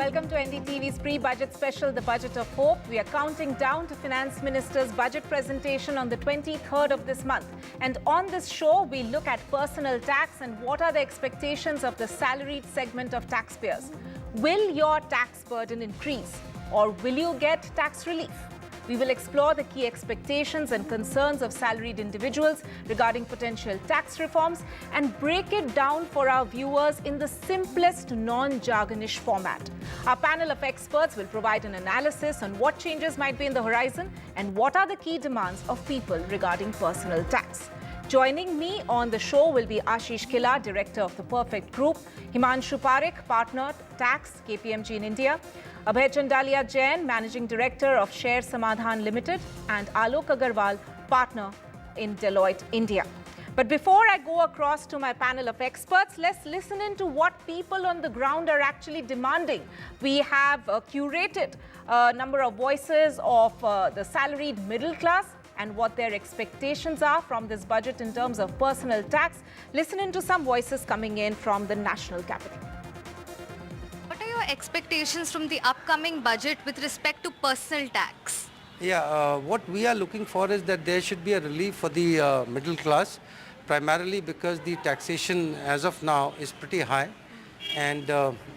Welcome to NDTV's pre-budget special, The Budget of Hope. We are counting down to Finance Minister's budget presentation on the 23rd of this month. And on this show, we look at personal tax and what are the expectations of the salaried segment of taxpayers. Will your tax burden increase or will you get tax relief? We will explore the key expectations and concerns of salaried individuals regarding potential tax reforms and break it down for our viewers in the simplest non-jargonish format. Our panel of experts will provide an analysis on what changes might be in the horizon and what are the key demands of people regarding personal tax. Joining me on the show will be Ashish Killa, Director of the Perfect Group, Himanshu Parekh, Partner, Tax, KPMG in India, Abhay Chandalia Jain, Managing Director of Share Samadhan Limited, and Alok Agarwal, Partner in Deloitte, India. But before I go across to my panel of experts, let's listen into what people on the ground are actually demanding. We have curated a number of voices of the salaried middle class and what their expectations are from this budget in terms of personal tax. Listen into some voices coming in from the national capital. What are your expectations from the upcoming budget with respect to personal tax? Yeah, what we are looking for is that there should be a relief for the middle class, primarily because the taxation as of now is pretty high, and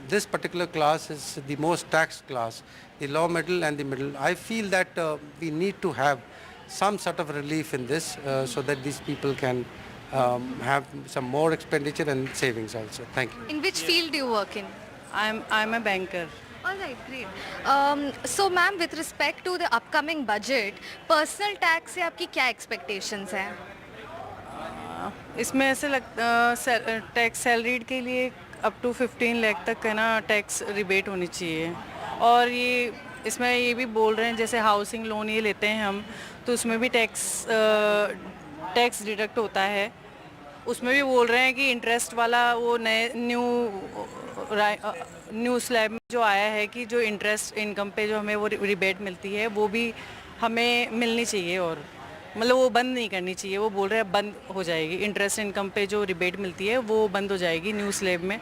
this particular class is the most taxed class, the low middle and the middle. I feel that we need to have some sort of relief in this so that these people can have some more expenditure and savings also. Thank you. In which field do you work in? I'm a banker. All right, great. So, ma'am, with respect to the upcoming budget, personal tax से आपकी क्या expectations हैं? इसमें ऐसे लगता tax salaried के लिए up to 15 lakh तक है ना टैक्स रिबेट होनी चाहिए, और ये इसमें ये भी बोल रहे हैं जैसे हाउसिंग लोन ये लेते हैं हम, तो उसमें भी टैक्स डिडक्ट होता है. उसमें भी बोल रहे हैं कि इंटरेस्ट वाला वो नए न्यू स्लैब में जो आया है कि जो इंटरेस्ट इनकम पे जो हमें वो रिबेट मिलती है वो भी हमें मिलनी चाहिए, और मतलब वो बंद नहीं करनी चाहिए. वो बोल रहे हैं बंद हो जाएगी, इंटरेस्ट इनकम पे जो रिबेट मिलती है वो बंद हो जाएगी न्यू स्लैब में,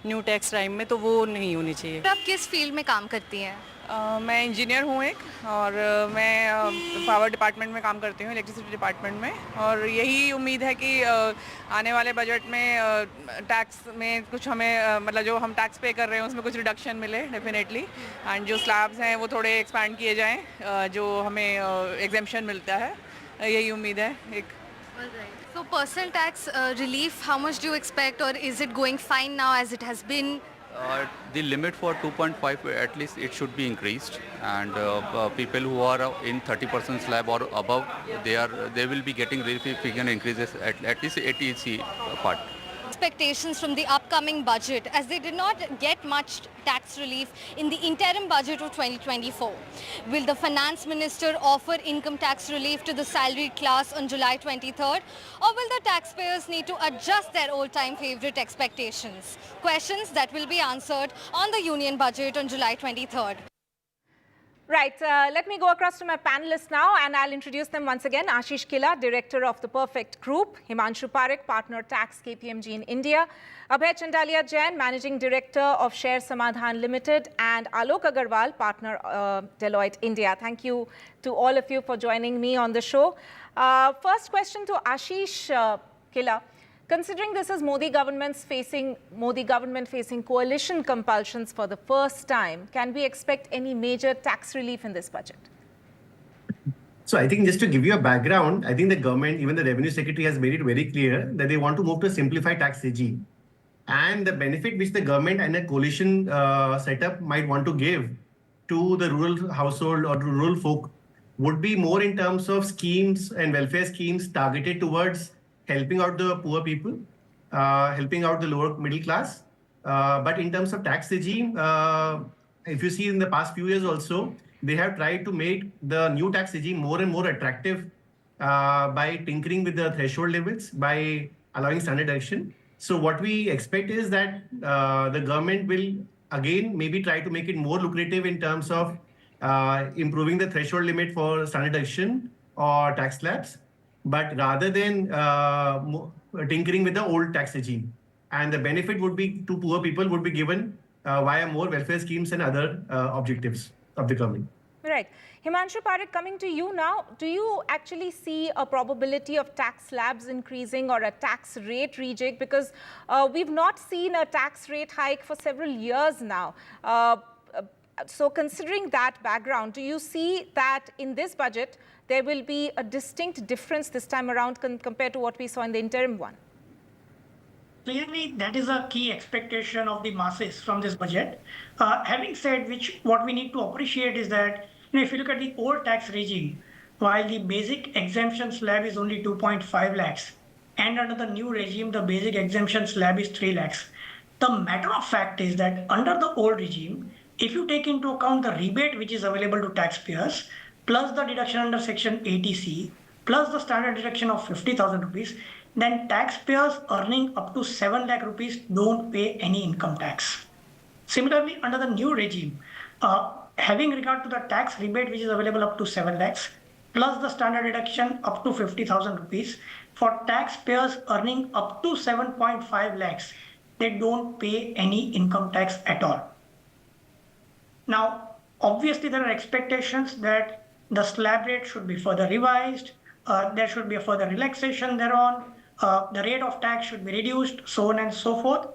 न्यू टैक्स टाइम में, तो वो नहीं होनी चाहिए. तो आप किस फील्ड में काम करती हैं? मैं इंजीनियर हूँ एक, और मैं पावर डिपार्टमेंट में काम करती हूँ, इलेक्ट्रिसिटी डिपार्टमेंट में. और यही उम्मीद है कि आने वाले बजट में टैक्स में कुछ हमें मतलब जो हम टैक्स पे कर रहे हैं उसमें कुछ रिडक्शन मिले डेफिनेटली, एंड जो स्लैब्स हैं वो थोड़े एक्सपैंड किए जाएं, जो हमें एग्जेम्पशन मिलता है. यही उम्मीद है एक. So, personal tax relief, how much do you expect, or is it going fine now as it has been? The limit for 2.5 at least it should be increased, and people who are in 30% slab or above, they will be getting relief if we can increase this at least 80 part. Expectations from the upcoming budget, as they did not get much tax relief in the interim budget of 2024. Will the finance minister offer income tax relief to the salaried class on July 23rd, or will the taxpayers need to adjust their old-time favorite expectations? Questions that will be answered on the union budget on July 23rd. Right, let me go across to my panelists now and I'll introduce them once again. Ashish Killa, Director of the Perfect Group, Himanshu Parekh, Partner, Tax, KPMG in India, Abhay Chandalia Jain, Managing Director of Share Samadhan Limited, and Alok Agarwal, Partner, Deloitte, India. Thank you to all of you for joining me on the show. First question to Ashish Killa. Considering this is Modi government facing coalition compulsions for the first time, can we expect any major tax relief in this budget? So I think just to give you a background, I think the government, even the Revenue Secretary has made it very clear that they want to move to a simplified tax regime. And the benefit which the government and a coalition setup might want to give to the rural household or to rural folk would be more in terms of schemes and welfare schemes targeted towards helping out the poor people, helping out the lower middle class. But in terms of tax regime, if you see in the past few years also, they have tried to make the new tax regime more and more attractive by tinkering with the threshold limits, by allowing standard deduction. So what we expect is that the government will again maybe try to make it more lucrative in terms of improving the threshold limit for standard deduction or tax slabs, but rather than tinkering with the old tax regime. And the benefit would be to poor people would be given via more welfare schemes and other objectives of the government. Right. Himanshu Parekh, coming to you now, do you actually see a probability of tax slabs increasing or a tax rate rejig? Because we've not seen a tax rate hike for several years now. So considering that background, do you see that in this budget, there will be a distinct difference this time around compared to what we saw in the interim one? Clearly, that is a key expectation of the masses from this budget. Having said which, what we need to appreciate is that if you look at the old tax regime, while the basic exemption slab is only 2.5 lakhs, and under the new regime, the basic exemption slab is 3 lakhs. The matter of fact is that under the old regime, if you take into account the rebate which is available to taxpayers, plus the deduction under section 80C, plus the standard deduction of 50,000 rupees, then taxpayers earning up to 7 lakh rupees don't pay any income tax. Similarly, under the new regime, having regard to the tax rebate which is available up to 7 lakhs, plus the standard deduction up to 50,000 rupees, for taxpayers earning up to 7.5 lakhs, they don't pay any income tax at all. Now, obviously, there are expectations that the slab rate should be further revised, there should be a further relaxation thereon, the rate of tax should be reduced, so on and so forth.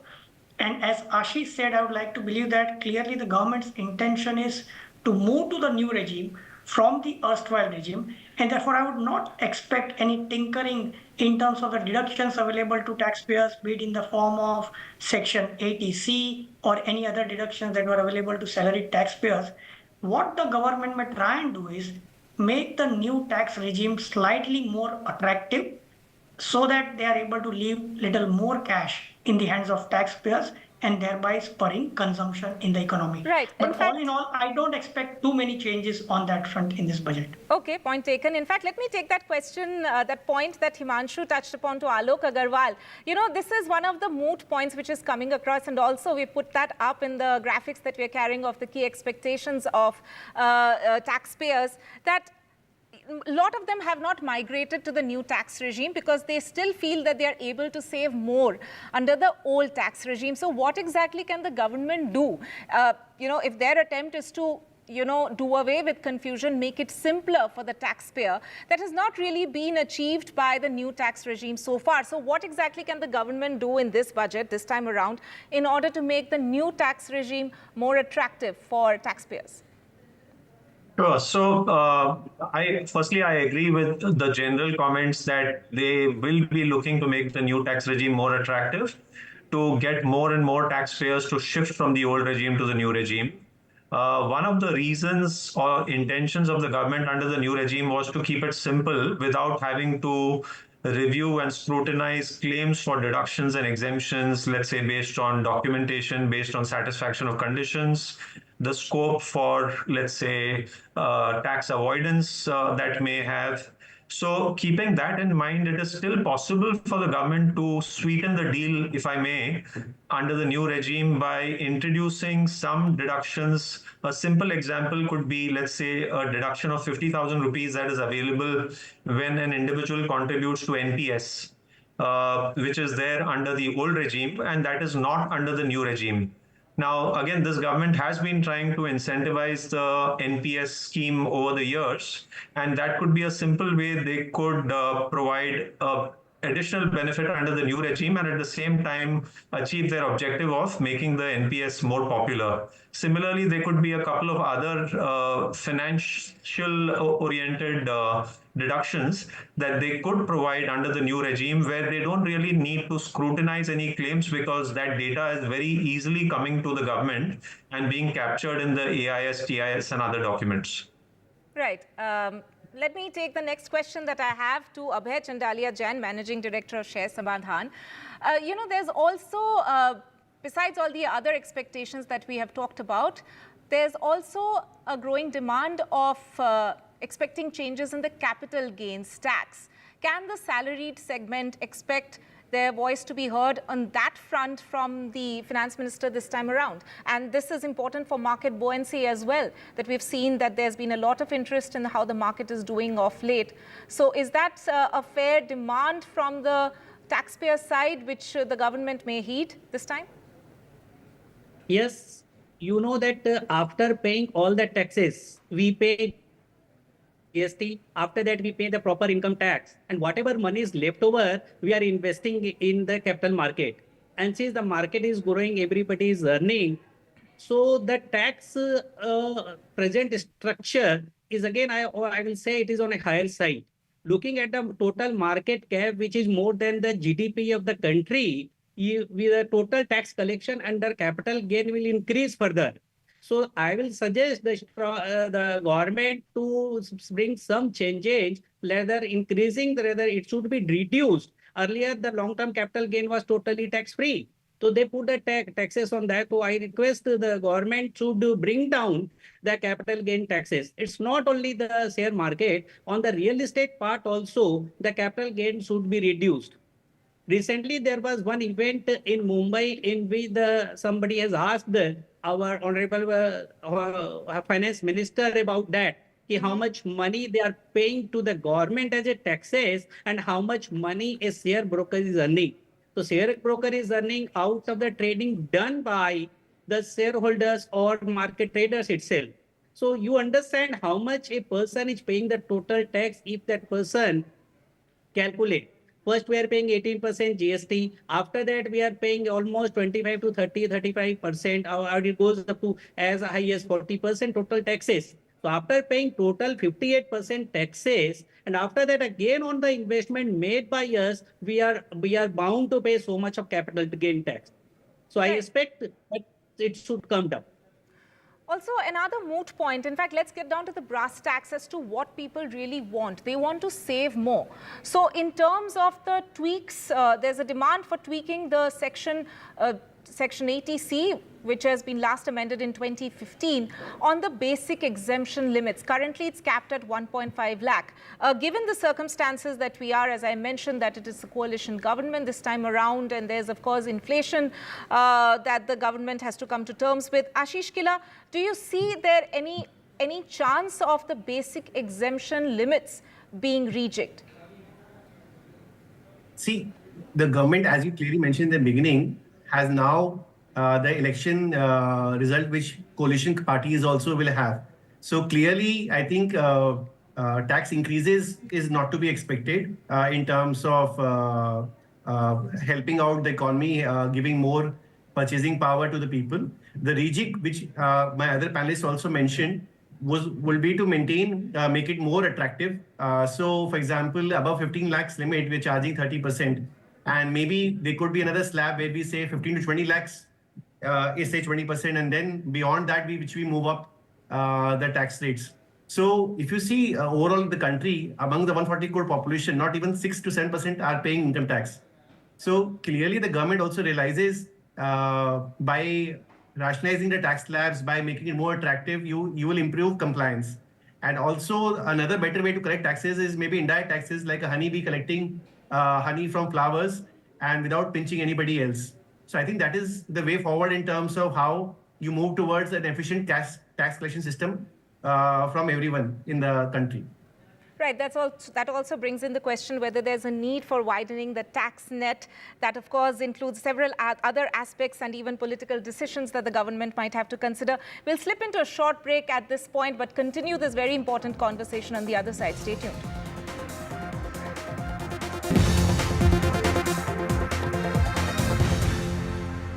And as Ashish said, I would like to believe that clearly the government's intention is to move to the new regime from the erstwhile regime, and therefore I would not expect any tinkering in terms of the deductions available to taxpayers, be it in the form of section 80C or any other deductions that were available to salaried taxpayers. What the government may try and do is make the new tax regime slightly more attractive so that they are able to leave little more cash in the hands of taxpayers and thereby spurring consumption in the economy. Right. But all in all, I don't expect too many changes on that front in this budget. Okay, point taken. In fact, let me take that question, that point that Himanshu touched upon to Alok Agarwal. You know, this is one of the moot points which is coming across, and also we put that up in the graphics that we're carrying of the key expectations of taxpayers, that a lot of them have not migrated to the new tax regime because they still feel that they are able to save more under the old tax regime. So what exactly can the government do? You know, if their attempt is to, you know, do away with confusion, make it simpler for the taxpayer, that has not really been achieved by the new tax regime so far. So what exactly can the government do in this budget this time around in order to make the new tax regime more attractive for taxpayers? Sure. So, firstly, I agree with the general comments that they will be looking to make the new tax regime more attractive, to get more and more taxpayers to shift from the old regime to the new regime. One of the reasons or intentions of the government under the new regime was to keep it simple without having to review and scrutinize claims for deductions and exemptions, let's say based on documentation, based on satisfaction of conditions, the scope for, let's say, tax avoidance that may have. So keeping that in mind, it is still possible for the government to sweeten the deal, if I may, under the new regime by introducing some deductions. A simple example could be, let's say, a deduction of 50,000 rupees that is available when an individual contributes to NPS, which is there under the old regime, and that is not under the new regime. Now, again, this government has been trying to incentivize the NPS scheme over the years, and that could be a simple way they could provide additional benefit under the new regime and at the same time achieve their objective of making the NPS more popular. Similarly, there could be a couple of other financial-oriented deductions that they could provide under the new regime where they don't really need to scrutinize any claims because that data is very easily coming to the government and being captured in the AIS, TIS and other documents. Right. Let me take the next question that I have to Abhay Chandalia Jain, Managing Director of Share Samadhan. You know, there's also, besides all the other expectations that we have talked about, there's also a growing demand of expecting changes in the capital gains tax. Can the salaried segment expect their voice to be heard on that front from the finance minister this time around? And this is important for market buoyancy as well, that we've seen that there's been a lot of interest in how the market is doing of late. So is that a fair demand from the taxpayer side, which the government may heed this time? Yes, you know that after paying all the taxes, we pay GST. After that, we pay the proper income tax. And whatever money is left over, we are investing in the capital market. And since the market is growing, everybody is earning. So the tax present structure is again, I will say it is on a higher side. Looking at the total market cap, which is more than the GDP of the country, with the total tax collection under capital gain will increase further. So I will suggest the government to bring some changes, whether increasing, whether it should be reduced. Earlier, the long-term capital gain was totally tax-free. So they put the taxes on that. So I request the government should bring down the capital gain taxes. It's not only the share market, on the real estate part also, the capital gain should be reduced. Recently, there was one event in Mumbai in which somebody has asked our honorable finance minister about that. How much money they are paying to the government as a taxes and how much money a share broker is earning. So share broker is earning out of the trading done by the shareholders or market traders itself. So you understand how much a person is paying the total tax if that person calculate. First, we are paying 18% GST. After that, we are paying almost 25 to 35%. It goes up to as high as 40% total taxes. So after paying total 58% taxes, and after that again on the investment made by us, we are bound to pay so much of capital gain tax. So I expect that it should come down. Also, another moot point. In fact, let's get down to the brass tacks as to what people really want. They want to save more. So in terms of the tweaks, there's a demand for tweaking the Section 80C, which has been last amended in 2015, on the basic exemption limits. Currently, it's capped at 1.5 lakh. Given the circumstances that we are, as I mentioned, that it is a coalition government this time around, and there's, of course, inflation that the government has to come to terms with. Ashish Killa, do you see there any chance of the basic exemption limits being rejigged? See, the government, as you clearly mentioned in the beginning, has now the election result which coalition parties also will have. So clearly, I think tax increases is not to be expected in terms of helping out the economy, giving more purchasing power to the people. The rejig, which my other panelists also mentioned, will be to maintain, make it more attractive. So, for example, above 15 lakhs limit, we're charging 30%. And maybe there could be another slab where we say 15 to 20 lakhs is say 20%. And then beyond that, which we move up the tax rates. So if you see overall the country, among the 140 crore population, not even 6 to 7% are paying income tax. So clearly the government also realizes by rationalizing the tax slabs, by making it more attractive, you will improve compliance. And also another better way to collect taxes is maybe indirect taxes, like a honeybee collecting honey from flowers and without pinching anybody else. So I think that is the way forward in terms of how you move towards an efficient tax collection system from everyone in the country. Right, that also brings in the question whether there's a need for widening the tax net. That, of course, includes several other aspects and even political decisions that the government might have to consider. We'll slip into a short break at this point, but continue this very important conversation on the other side. Stay tuned.